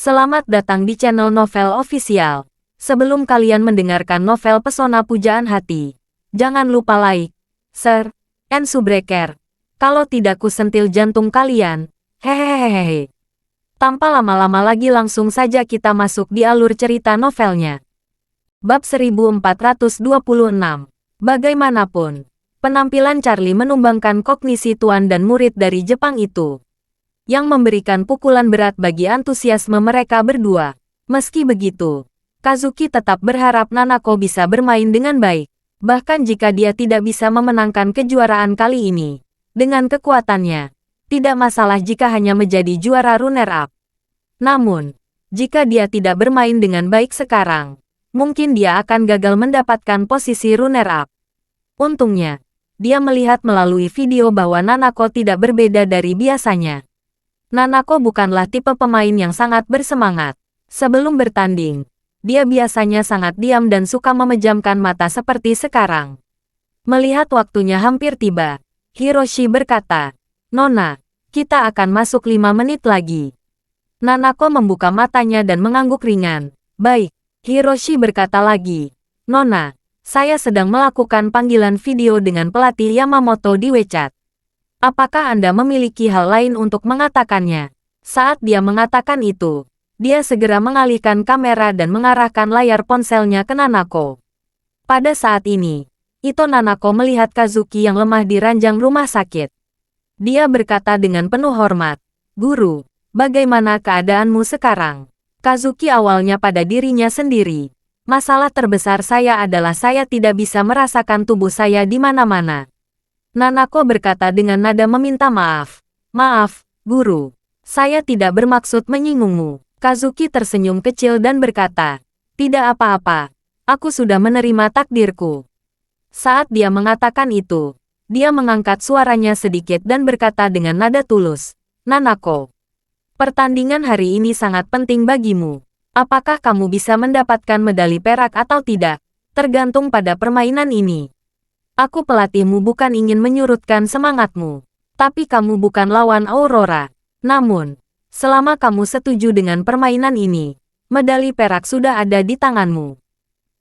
Selamat datang di channel Novel Official. Sebelum kalian mendengarkan novel Pesona Pujaan Hati, jangan lupa like, share, and subscribe. Kalau tidak ku sentil jantung kalian. Hehehehe. Tanpa lama-lama lagi langsung saja kita masuk di alur cerita novelnya. Bab 1426. Bagaimanapun, penampilan Charlie menumbangkan kognisi tuan dan murid dari Jepang itu, yang memberikan pukulan berat bagi antusiasme mereka berdua. Meski begitu, Kazuki tetap berharap Nanako bisa bermain dengan baik. Bahkan jika dia tidak bisa memenangkan kejuaraan kali ini, dengan kekuatannya, tidak masalah jika hanya menjadi juara runner-up. Namun, jika dia tidak bermain dengan baik sekarang, mungkin dia akan gagal mendapatkan posisi runner-up. Untungnya, dia melihat melalui video bahwa Nanako tidak berbeda dari biasanya. Nanako bukanlah tipe pemain yang sangat bersemangat. Sebelum bertanding, dia biasanya sangat diam dan suka memejamkan mata seperti sekarang. Melihat waktunya hampir tiba, Hiroshi berkata, "Nona, kita akan masuk 5 menit lagi." Nanako membuka matanya dan mengangguk ringan. "Baik," Hiroshi berkata lagi. "Nona, saya sedang melakukan panggilan video dengan pelatih Yamamoto di WeChat. Apakah Anda memiliki hal lain untuk mengatakannya?" Saat dia mengatakan itu, dia segera mengalihkan kamera dan mengarahkan layar ponselnya ke Nanako. Pada saat ini, Ito Nanako melihat Kazuki yang lemah di ranjang rumah sakit. Dia berkata dengan penuh hormat, "Guru, bagaimana keadaanmu sekarang?" Kazuki awalnya pada dirinya sendiri. "Masalah terbesar saya adalah saya tidak bisa merasakan tubuh saya di mana-mana." Nanako berkata dengan nada meminta maaf. "Maaf, guru. Saya tidak bermaksud menyinggungmu." Kazuki tersenyum kecil dan berkata, "Tidak apa-apa. Aku sudah menerima takdirku." Saat dia mengatakan itu, dia mengangkat suaranya sedikit dan berkata dengan nada tulus, "Nanako, pertandingan hari ini sangat penting bagimu. Apakah kamu bisa mendapatkan medali perak atau tidak, tergantung pada permainan ini. Aku pelatihmu bukan ingin menyurutkan semangatmu, tapi kamu bukan lawan Aurora. Namun, selama kamu setuju dengan permainan ini, medali perak sudah ada di tanganmu.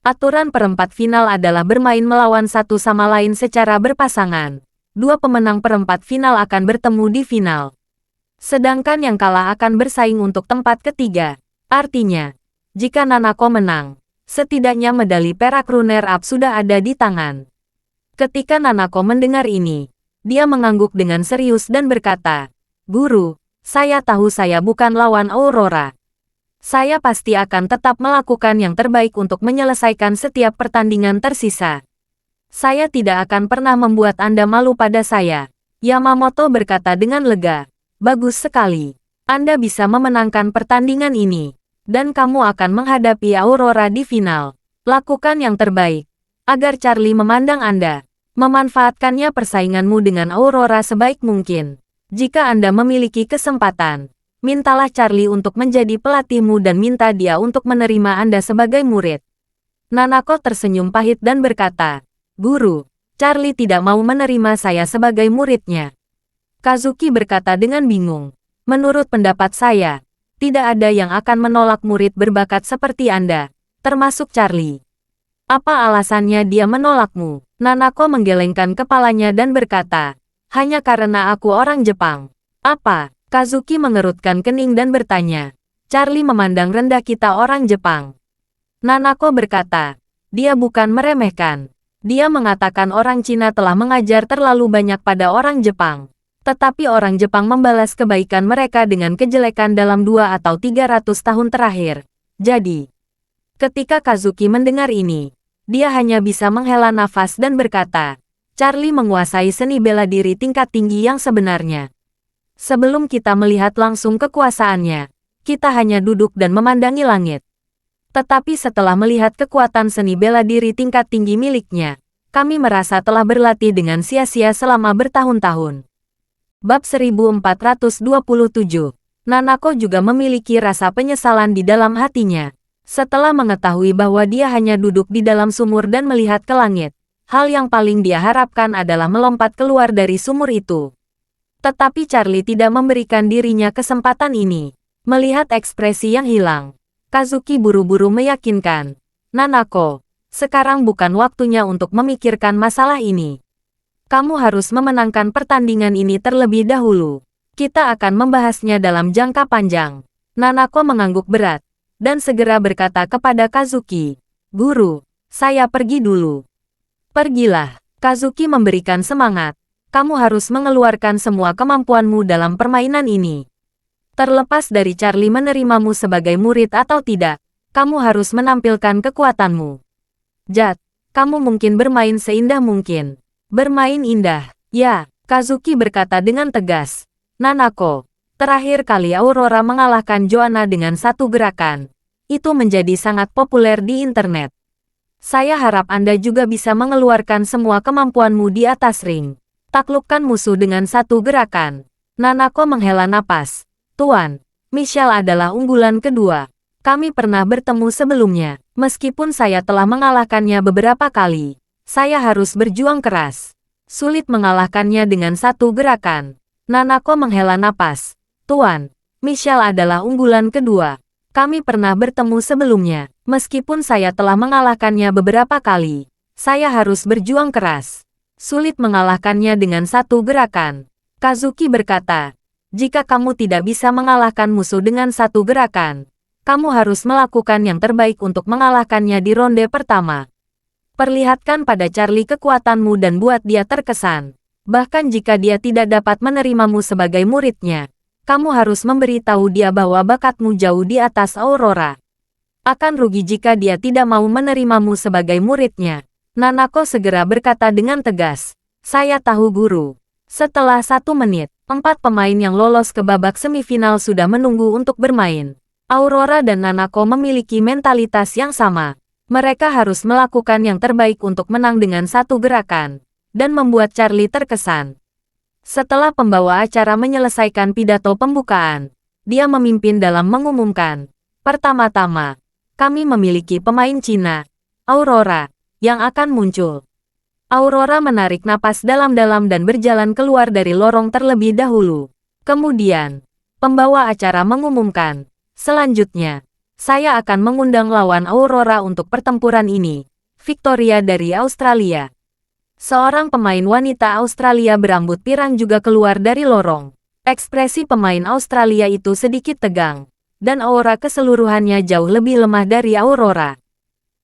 Aturan perempat final adalah bermain melawan satu sama lain secara berpasangan. 2 pemenang perempat final akan bertemu di final. Sedangkan yang kalah akan bersaing untuk tempat ketiga. Artinya, jika Nanako menang, setidaknya medali perak runner-up sudah ada di tangan." Ketika Nanako mendengar ini, dia mengangguk dengan serius dan berkata, "Guru, saya tahu saya bukan lawan Aurora. Saya pasti akan tetap melakukan yang terbaik untuk menyelesaikan setiap pertandingan tersisa. Saya tidak akan pernah membuat Anda malu pada saya." Yamamoto berkata dengan lega, "Bagus sekali. Anda bisa memenangkan pertandingan ini, dan kamu akan menghadapi Aurora di final. Lakukan yang terbaik agar Charlie memandang Anda. Memanfaatkannya persainganmu dengan Aurora sebaik mungkin. Jika Anda memiliki kesempatan, mintalah Charlie untuk menjadi pelatihmu dan minta dia untuk menerima Anda sebagai murid." Nanako tersenyum pahit dan berkata, "Guru, Charlie tidak mau menerima saya sebagai muridnya." Kazuki berkata dengan bingung, "Menurut pendapat saya, tidak ada yang akan menolak murid berbakat seperti Anda, termasuk Charlie. Apa alasannya dia menolakmu?" Nanako menggelengkan kepalanya dan berkata, "Hanya karena aku orang Jepang." "Apa?" Kazuki mengerutkan kening dan bertanya. "Charlie memandang rendah kita orang Jepang." Nanako berkata, "Dia bukan meremehkan. Dia mengatakan orang Cina telah mengajar terlalu banyak pada orang Jepang. Tetapi orang Jepang membalas kebaikan mereka dengan kejelekan dalam 2 atau 300 tahun terakhir. Jadi, ketika Kazuki mendengar ini, dia hanya bisa menghela nafas dan berkata, Charlie menguasai seni bela diri tingkat tinggi yang sebenarnya. Sebelum kita melihat langsung kekuasaannya, kita hanya duduk dan memandangi langit. Tetapi setelah melihat kekuatan seni bela diri tingkat tinggi miliknya, kami merasa telah berlatih dengan sia-sia selama bertahun-tahun." Bab 1427. Nanako juga memiliki rasa penyesalan di dalam hatinya. Setelah mengetahui bahwa dia hanya duduk di dalam sumur dan melihat ke langit, hal yang paling dia harapkan adalah melompat keluar dari sumur itu. Tetapi Charlie tidak memberikan dirinya kesempatan ini. Melihat ekspresi yang hilang, Kazuki buru-buru meyakinkan, Nanako, sekarang bukan waktunya untuk memikirkan masalah ini. Kamu harus memenangkan pertandingan ini terlebih dahulu. Kita akan membahasnya dalam jangka panjang. Nanako mengangguk berat, dan segera berkata kepada Kazuki, Guru, saya pergi dulu. Pergilah. Kazuki memberikan semangat. Kamu harus mengeluarkan semua kemampuanmu dalam permainan ini. Terlepas dari Charlie menerimamu sebagai murid atau tidak, kamu harus menampilkan kekuatanmu. Jad, kamu mungkin bermain seindah mungkin. Bermain indah, ya, Kazuki berkata dengan tegas. Nanako, terakhir kali Aurora mengalahkan Joanna dengan satu gerakan. Itu menjadi sangat populer di internet. Saya harap Anda juga bisa mengeluarkan semua kemampuanmu di atas ring. Taklukkan musuh dengan satu gerakan. Nanako menghela napas. Tuan, Michelle adalah unggulan kedua. Kami pernah bertemu sebelumnya. Meskipun saya telah mengalahkannya beberapa kali, saya harus berjuang keras. Sulit mengalahkannya dengan satu gerakan. Nanako menghela napas. Tuan, Michelle adalah unggulan kedua. Kami pernah bertemu sebelumnya. Meskipun saya telah mengalahkannya beberapa kali, saya harus berjuang keras. Sulit mengalahkannya dengan satu gerakan. Kazuki berkata, jika kamu tidak bisa mengalahkan musuh dengan satu gerakan, kamu harus melakukan yang terbaik untuk mengalahkannya di ronde pertama. Perlihatkan pada Charlie kekuatanmu dan buat dia terkesan. Bahkan jika dia tidak dapat menerimamu sebagai muridnya, kamu harus memberitahu dia bahwa bakatmu jauh di atas Aurora. Akan rugi jika dia tidak mau menerimamu sebagai muridnya. Nanako segera berkata dengan tegas, saya tahu guru. Setelah 1 menit, 4 pemain yang lolos ke babak semifinal sudah menunggu untuk bermain. Aurora dan Nanako memiliki mentalitas yang sama. Mereka harus melakukan yang terbaik untuk menang dengan satu gerakan, dan membuat Charlie terkesan. Setelah pembawa acara menyelesaikan pidato pembukaan, dia memimpin dalam mengumumkan, pertama-tama, kami memiliki pemain Cina, Aurora, yang akan muncul. Aurora menarik napas dalam-dalam dan berjalan keluar dari lorong terlebih dahulu. Kemudian, pembawa acara mengumumkan, selanjutnya, saya akan mengundang lawan Aurora untuk pertempuran ini, Victoria dari Australia. Seorang pemain wanita Australia berambut pirang juga keluar dari lorong. Ekspresi pemain Australia itu sedikit tegang, dan aura keseluruhannya jauh lebih lemah dari Aurora.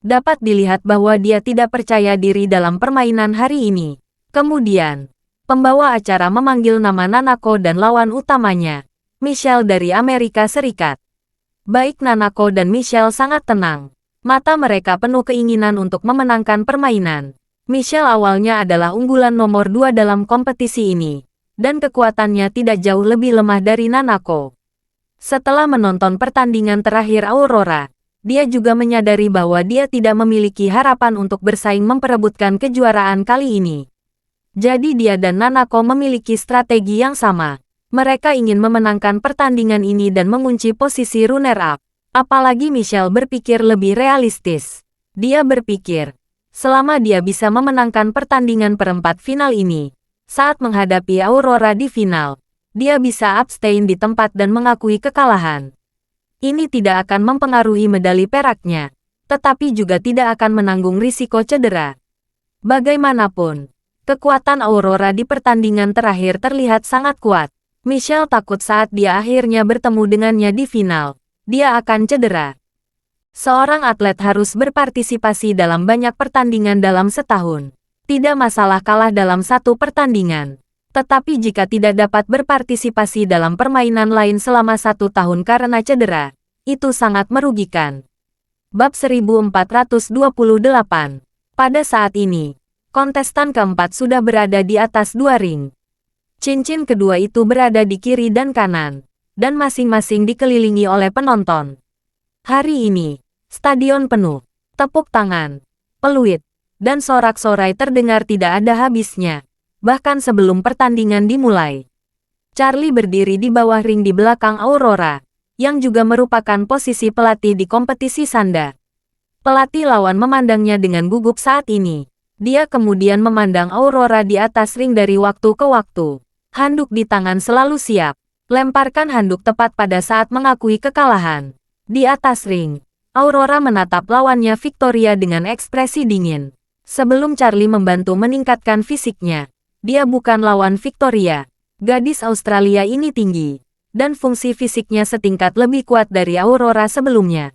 Dapat dilihat bahwa dia tidak percaya diri dalam permainan hari ini. Kemudian, pembawa acara memanggil nama Nanako dan lawan utamanya, Michelle dari Amerika Serikat. Baik Nanako dan Michelle sangat tenang. Mata mereka penuh keinginan untuk memenangkan permainan. Michelle awalnya adalah unggulan nomor 2 dalam kompetisi ini, dan kekuatannya tidak jauh lebih lemah dari Nanako. Setelah menonton pertandingan terakhir Aurora, dia juga menyadari bahwa dia tidak memiliki harapan untuk bersaing memperebutkan kejuaraan kali ini. Jadi dia dan Nanako memiliki strategi yang sama. Mereka ingin memenangkan pertandingan ini dan mengunci posisi runner-up. Apalagi Michelle berpikir lebih realistis. Dia berpikir, selama dia bisa memenangkan pertandingan perempat final ini, saat menghadapi Aurora di final, dia bisa abstain di tempat dan mengakui kekalahan. Ini tidak akan mempengaruhi medali peraknya, tetapi juga tidak akan menanggung risiko cedera. Bagaimanapun, kekuatan Aurora di pertandingan terakhir terlihat sangat kuat. Michelle takut saat dia akhirnya bertemu dengannya di final, dia akan cedera. Seorang atlet harus berpartisipasi dalam banyak pertandingan dalam setahun. Tidak masalah kalah dalam satu pertandingan. Tetapi jika tidak dapat berpartisipasi dalam permainan lain selama 1 tahun karena cedera, itu sangat merugikan. Bab 1428. Pada saat ini, kontestan keempat sudah berada di atas 2 ring. Cincin kedua itu berada di kiri dan kanan, dan masing-masing dikelilingi oleh penonton. Hari ini, stadion penuh, tepuk tangan, peluit, dan sorak-sorai terdengar tidak ada habisnya. Bahkan sebelum pertandingan dimulai. Charlie berdiri di bawah ring di belakang Aurora, yang juga merupakan posisi pelatih di kompetisi sanda. Pelatih lawan memandangnya dengan gugup saat ini. Dia kemudian memandang Aurora di atas ring dari waktu ke waktu. Handuk di tangan selalu siap. lemparkan handuk tepat pada saat mengakui kekalahan. Di atas ring, Aurora menatap lawannya Victoria dengan ekspresi dingin. Sebelum Charlie membantu meningkatkan fisiknya, dia bukan lawan Victoria. Gadis Australia ini tinggi, dan fungsi fisiknya setingkat lebih kuat dari Aurora sebelumnya.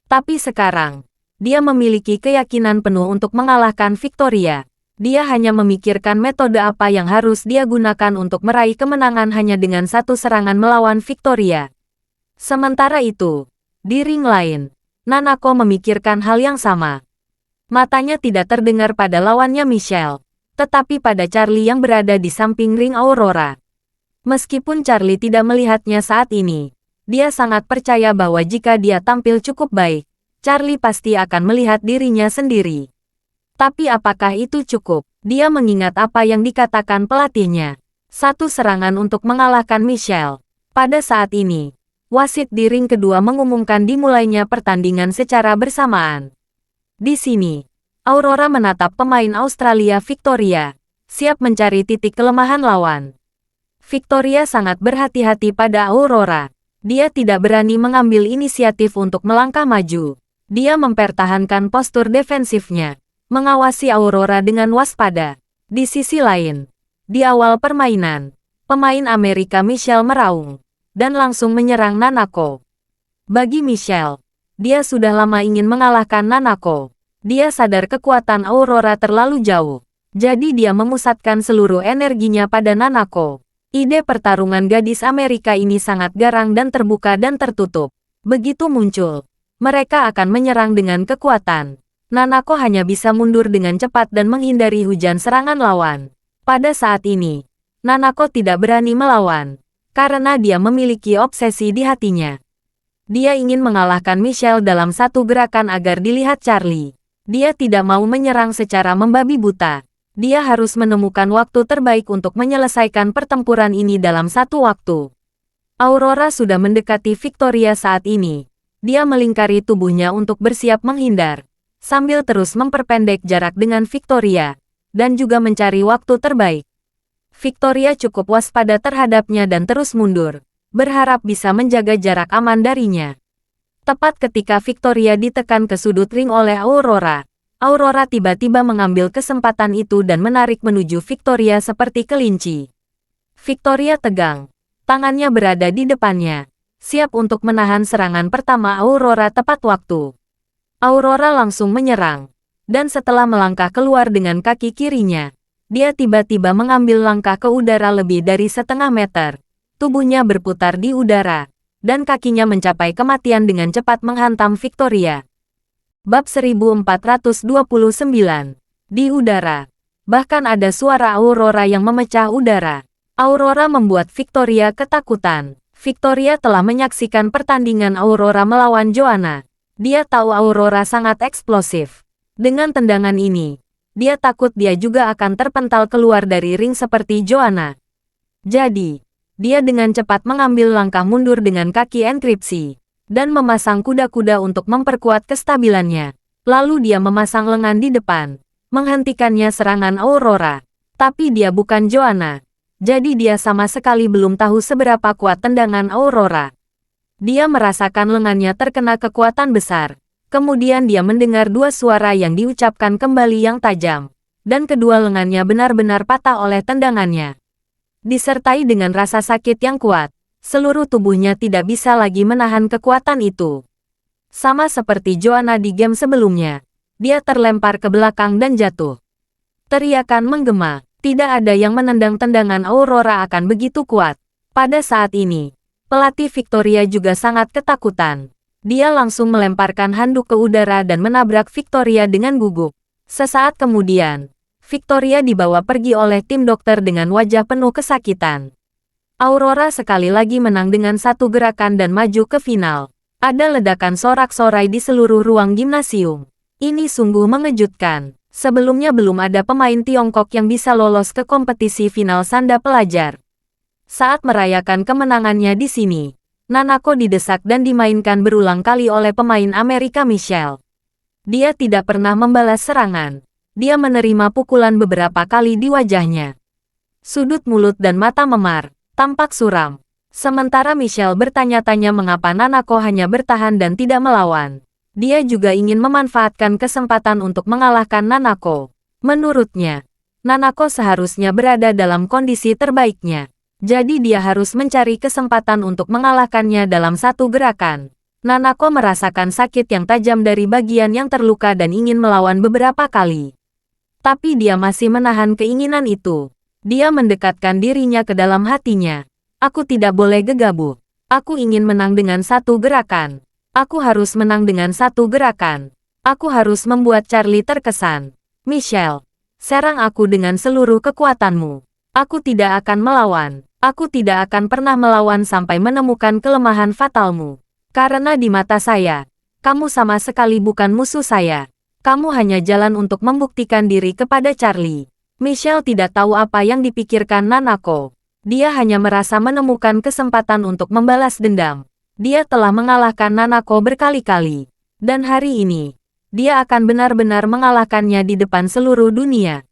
Tapi sekarang, dia memiliki keyakinan penuh untuk mengalahkan Victoria. Dia hanya memikirkan metode apa yang harus dia gunakan untuk meraih kemenangan hanya dengan satu serangan melawan Victoria. Sementara itu, di ring lain, Nanako memikirkan hal yang sama. Matanya tidak terdengar pada lawannya Michelle, tetapi pada Charlie yang berada di samping ring Aurora. Meskipun Charlie tidak melihatnya saat ini, dia sangat percaya bahwa jika dia tampil cukup baik, Charlie pasti akan melihat dirinya sendiri. Tapi apakah itu cukup? Dia mengingat apa yang dikatakan pelatihnya. Satu serangan untuk mengalahkan Michelle. Pada saat ini, wasit di ring kedua mengumumkan dimulainya pertandingan secara bersamaan. Di sini, Aurora menatap pemain Australia Victoria, siap mencari titik kelemahan lawan. Victoria sangat berhati-hati pada Aurora. Dia tidak berani mengambil inisiatif untuk melangkah maju. Dia mempertahankan postur defensifnya, mengawasi Aurora dengan waspada. Di sisi lain, di awal permainan, pemain Amerika Michelle meraung, dan langsung menyerang Nanako. Bagi Michelle, dia sudah lama ingin mengalahkan Nanako. Dia sadar kekuatan Aurora terlalu jauh, jadi dia memusatkan seluruh energinya pada Nanako. Ide pertarungan gadis Amerika ini sangat garang dan terbuka dan tertutup. Begitu muncul, mereka akan menyerang dengan kekuatan. Nanako hanya bisa mundur dengan cepat dan menghindari hujan serangan lawan. Pada saat ini, Nanako tidak berani melawan, karena dia memiliki obsesi di hatinya. Dia ingin mengalahkan Michelle dalam satu gerakan agar dilihat Charlie. Dia tidak mau menyerang secara membabi buta. Dia harus menemukan waktu terbaik untuk menyelesaikan pertempuran ini dalam satu waktu. Aurora sudah mendekati Victoria saat ini. Dia melingkari tubuhnya untuk bersiap menghindar, sambil terus memperpendek jarak dengan Victoria, dan juga mencari waktu terbaik. Victoria cukup waspada terhadapnya dan terus mundur, berharap bisa menjaga jarak aman darinya. Tepat ketika Victoria ditekan ke sudut ring oleh Aurora, Aurora tiba-tiba mengambil kesempatan itu dan menarik menuju Victoria seperti kelinci. Victoria tegang, tangannya berada di depannya, siap untuk menahan serangan pertama Aurora tepat waktu. Aurora langsung menyerang, dan setelah melangkah keluar dengan kaki kirinya, dia tiba-tiba mengambil langkah ke udara lebih dari setengah meter. Tubuhnya berputar di udara, dan kakinya mencapai kematian dengan cepat menghantam Victoria. Bab 1429. Di udara. Bahkan ada suara Aurora yang memecah udara. Aurora membuat Victoria ketakutan. Victoria telah menyaksikan pertandingan Aurora melawan Joanna. Dia tahu Aurora sangat eksplosif. Dengan tendangan ini, dia takut dia juga akan terpental keluar dari ring seperti Joanna. Jadi, dia dengan cepat mengambil langkah mundur dengan kaki enkripsi, dan memasang kuda-kuda untuk memperkuat kestabilannya. Lalu dia memasang lengan di depan, menghentikannya serangan Aurora. Tapi dia bukan Joanna, jadi dia sama sekali belum tahu seberapa kuat tendangan Aurora. Dia merasakan lengannya terkena kekuatan besar. Kemudian dia mendengar dua suara yang diucapkan kembali yang tajam, dan kedua lengannya benar-benar patah oleh tendangannya. Disertai dengan rasa sakit yang kuat, seluruh tubuhnya tidak bisa lagi menahan kekuatan itu. Sama seperti Joanna di game sebelumnya, dia terlempar ke belakang dan jatuh. Teriakan menggema, tidak ada yang menendang tendangan Aurora akan begitu kuat. Pada saat ini, pelatih Victoria juga sangat ketakutan. Dia langsung melemparkan handuk ke udara dan menabrak Victoria dengan gugup. Sesaat kemudian, Victoria dibawa pergi oleh tim dokter dengan wajah penuh kesakitan. Aurora sekali lagi menang dengan satu gerakan dan maju ke final. Ada ledakan sorak-sorai di seluruh ruang gimnasium. Ini sungguh mengejutkan. Sebelumnya belum ada pemain Tiongkok yang bisa lolos ke kompetisi final sanda pelajar. Saat merayakan kemenangannya di sini, Nanako didesak dan dimainkan berulang kali oleh pemain Amerika Michelle. Dia tidak pernah membalas serangan. Dia menerima pukulan beberapa kali di wajahnya. Sudut mulut dan mata memar, tampak suram. Sementara Michelle bertanya-tanya mengapa Nanako hanya bertahan dan tidak melawan. Dia juga ingin memanfaatkan kesempatan untuk mengalahkan Nanako. Menurutnya, Nanako seharusnya berada dalam kondisi terbaiknya. Jadi dia harus mencari kesempatan untuk mengalahkannya dalam satu gerakan. Nanako merasakan sakit yang tajam dari bagian yang terluka dan ingin melawan beberapa kali. Tapi dia masih menahan keinginan itu. Dia mendekatkan dirinya ke dalam hatinya. Aku tidak boleh gegabah. Aku ingin menang dengan satu gerakan. Aku harus menang dengan satu gerakan. Aku harus membuat Charlie terkesan. Michelle, serang aku dengan seluruh kekuatanmu. Aku tidak akan melawan. Aku tidak akan pernah melawan sampai menemukan kelemahan fatalmu. Karena di mata saya, kamu sama sekali bukan musuh saya. Kamu hanya jalan untuk membuktikan diri kepada Charlie. Michelle tidak tahu apa yang dipikirkan Nanako. Dia hanya merasa menemukan kesempatan untuk membalas dendam. Dia telah mengalahkan Nanako berkali-kali. Dan hari ini, dia akan benar-benar mengalahkannya di depan seluruh dunia.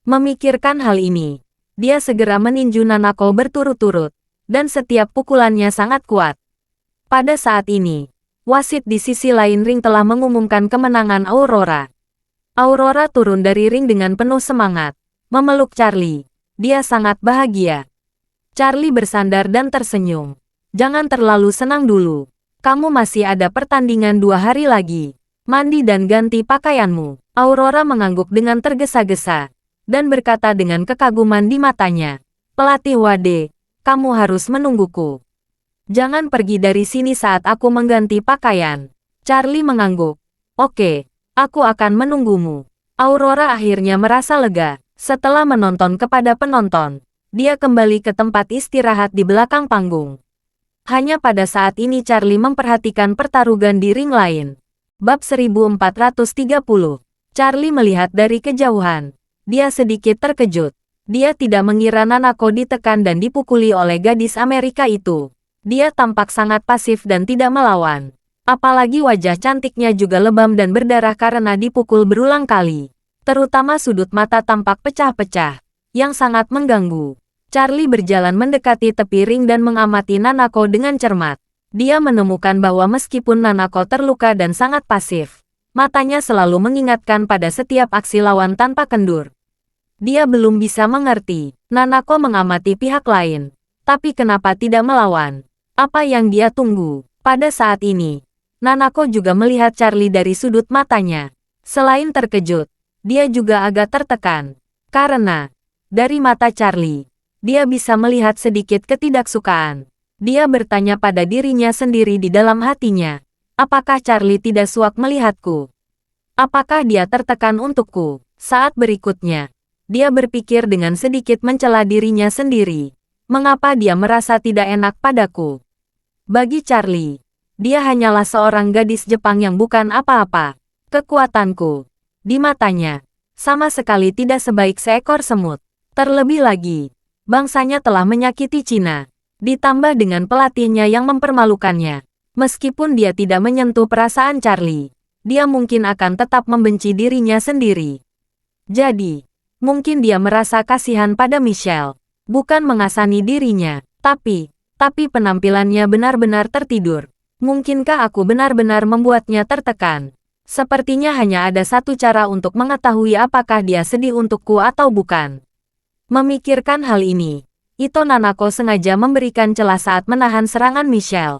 Memikirkan hal ini, dia segera meninju Nanako berturut-turut. Dan setiap pukulannya sangat kuat. Pada saat ini, wasit di sisi lain ring telah mengumumkan kemenangan Aurora. Aurora turun dari ring dengan penuh semangat, memeluk Charlie. Dia sangat bahagia. Charlie bersandar dan tersenyum. Jangan terlalu senang dulu. Kamu masih ada pertandingan 2 hari lagi. Mandi dan ganti pakaianmu. Aurora mengangguk dengan tergesa-gesa, dan berkata dengan kekaguman di matanya. Pelatih Wade, kamu harus menungguku. Jangan pergi dari sini saat aku mengganti pakaian. Charlie mengangguk. Oke, aku akan menunggumu. Aurora akhirnya merasa lega. Setelah menonton kepada penonton, dia kembali ke tempat istirahat di belakang panggung. Hanya pada saat ini Charlie memperhatikan pertarungan di ring lain. Bab 1430. Charlie melihat dari kejauhan. Dia sedikit terkejut. Dia tidak mengira Nanako ditekan dan dipukuli oleh gadis Amerika itu. Dia tampak sangat pasif dan tidak melawan. Apalagi wajah cantiknya juga lebam dan berdarah karena dipukul berulang kali. Terutama sudut mata tampak pecah-pecah, yang sangat mengganggu. Charlie berjalan mendekati tepi ring dan mengamati Nanako dengan cermat. Dia menemukan bahwa meskipun Nanako terluka dan sangat pasif, matanya selalu mengingatkan pada setiap aksi lawan tanpa kendur. Dia belum bisa mengerti. Nanako mengamati pihak lain. Tapi kenapa tidak melawan? Apa yang dia tunggu? Pada saat ini, Nanako juga melihat Charlie dari sudut matanya. Selain terkejut, dia juga agak tertekan. Karena, dari mata Charlie, dia bisa melihat sedikit ketidaksukaan. Dia bertanya pada dirinya sendiri di dalam hatinya. Apakah Charlie tidak suak melihatku? Apakah dia tertekan untukku? Saat berikutnya, dia berpikir dengan sedikit mencela dirinya sendiri. Mengapa dia merasa tidak enak padaku? Bagi Charlie, dia hanyalah seorang gadis Jepang yang bukan apa-apa. Kekuatanku, di matanya, sama sekali tidak sebaik seekor semut. Terlebih lagi, bangsanya telah menyakiti Cina, ditambah dengan pelatihnya yang mempermalukannya. Meskipun dia tidak menyentuh perasaan Charlie, dia mungkin akan tetap membenci dirinya sendiri. Jadi, mungkin dia merasa kasihan pada Michelle, bukan mengasani dirinya, tapi penampilannya benar-benar tertidur. Mungkinkah aku benar-benar membuatnya tertekan? Sepertinya hanya ada satu cara untuk mengetahui apakah dia sedih untukku atau bukan. Memikirkan hal ini, Ito Nanako sengaja memberikan celah saat menahan serangan Michelle.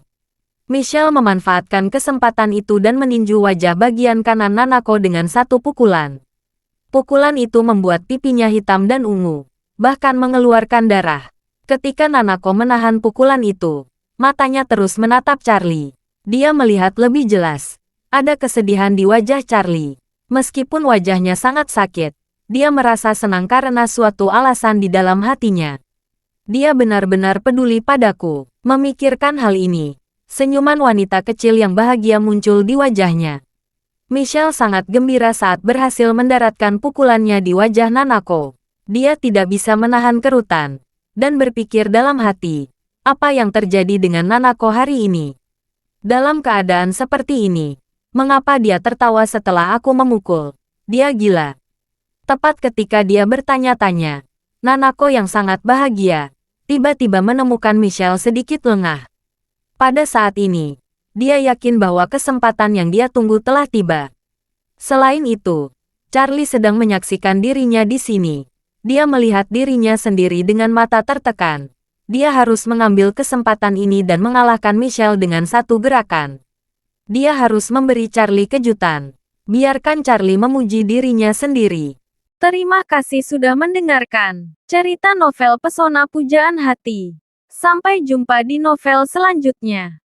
Michelle memanfaatkan kesempatan itu dan meninju wajah bagian kanan Nanako dengan satu pukulan. Pukulan itu membuat pipinya hitam dan ungu, bahkan mengeluarkan darah. Ketika Nanako menahan pukulan itu, matanya terus menatap Charlie. Dia melihat lebih jelas. Ada kesedihan di wajah Charlie. Meskipun wajahnya sangat sakit, dia merasa senang karena suatu alasan di dalam hatinya. Dia benar-benar peduli padaku. Memikirkan hal ini, senyuman wanita kecil yang bahagia muncul di wajahnya. Michelle sangat gembira saat berhasil mendaratkan pukulannya di wajah Nanako. Dia tidak bisa menahan kerutan, dan berpikir dalam hati, apa yang terjadi dengan Nanako hari ini? Dalam keadaan seperti ini, mengapa dia tertawa setelah aku memukul? Dia gila. Tepat ketika dia bertanya-tanya, Nanako yang sangat bahagia, tiba-tiba menemukan Michelle sedikit lengah. Pada saat ini, dia yakin bahwa kesempatan yang dia tunggu telah tiba. Selain itu, Charlie sedang menyaksikan dirinya di sini. Dia melihat dirinya sendiri dengan mata tertekan. Dia harus mengambil kesempatan ini dan mengalahkan Michelle dengan satu gerakan. Dia harus memberi Charlie kejutan. Biarkan Charlie memuji dirinya sendiri. Terima kasih sudah mendengarkan cerita novel Pesona Pujaan Hati. Sampai jumpa di novel selanjutnya.